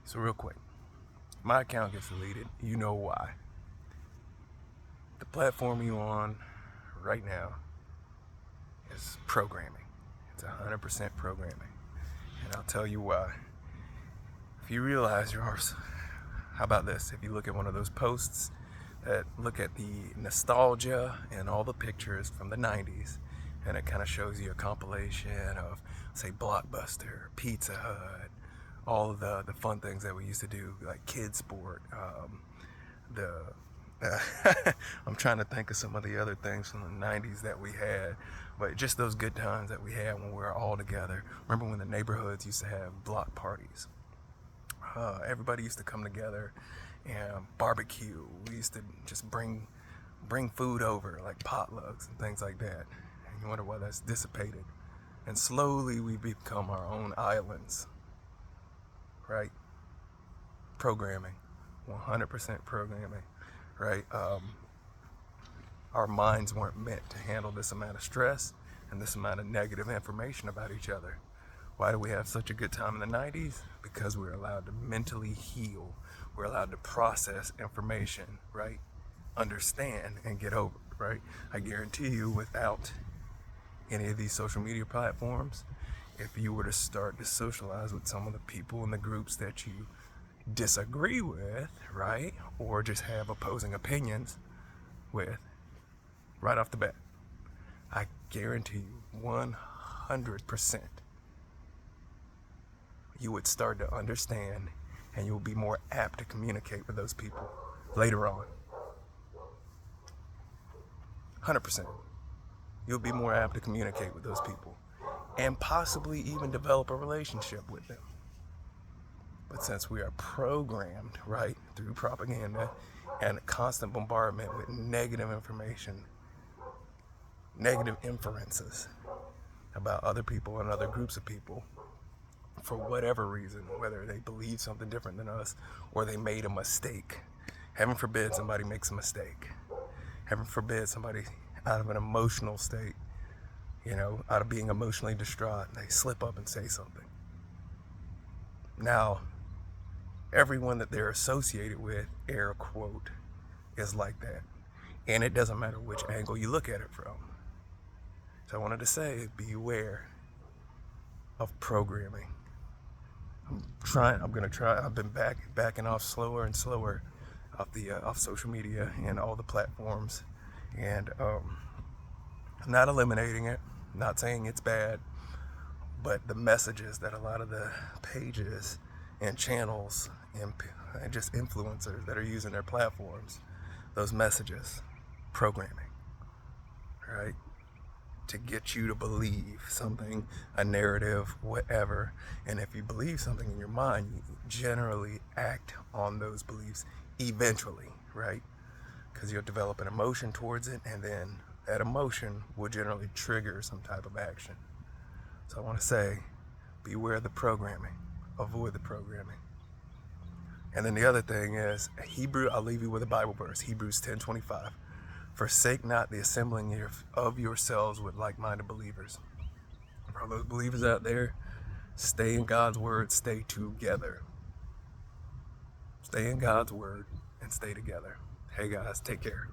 So real quick, my account gets deleted. You know why. The platform you on right now is programming. It's 100% programming. And I'll tell you why. If you realize how about this? If you look at one of those posts that look at the nostalgia and all the pictures from the 90s, and it kind of shows you a compilation of, say, Blockbuster, Pizza Hut, all of the fun things that we used to do, like Kid Sport, I'm trying to think of some of the other things from the 90s that we had, but just those good times that we had when we were all together. Remember when the neighborhoods used to have block parties? Everybody used to come together and barbecue. We used to just bring food over, like potlucks and things like that. And you wonder why that's dissipated. And slowly we become our own islands, right? Programming, 100% programming, right? Our minds weren't meant to handle this amount of stress and this amount of negative information about each other. Why do we have such a good time in the 90s? Because we're allowed to mentally heal. We're allowed to process information, right? Understand and get over it, right? I guarantee you, without any of these social media platforms, if you were to start to socialize with some of the people in the groups that you disagree with, right? Or just have opposing opinions with, right off the bat, I guarantee you 100%, you would start to understand and you'll be more apt to communicate with those people later on. 100%. You'll be more apt to communicate with those people and possibly even develop a relationship with them. But since we are programmed, right, through propaganda and constant bombardment with negative information, negative inferences about other people and other groups of people, for whatever reason, whether they believe something different than us or they made a mistake. Heaven forbid somebody makes a mistake. Heaven forbid somebody out of an emotional state, out of being emotionally distraught, they slip up and say something. Now, everyone that they're associated with, air quote, is like that. And it doesn't matter which angle you look at it from. So I wanted to say, beware of programming. I'm gonna try. I've been backing off slower and slower off social media and all the platforms, and not eliminating it, not saying it's bad, but the messages that a lot of the pages and channels and just influencers that are using their platforms, those messages, programming, right? To get you to believe something, a narrative, whatever. And if you believe something in your mind, you generally act on those beliefs eventually, right? Because you'll develop an emotion towards it, and then that emotion will generally trigger some type of action. So I want to say, beware the programming, avoid the programming. And then the other thing is, I'll leave you with a Bible verse, Hebrews 10:25. Forsake not the assembling of yourselves with like-minded believers. For all those believers out there, stay in God's word, stay together. Stay in God's word and stay together. Hey guys, take care.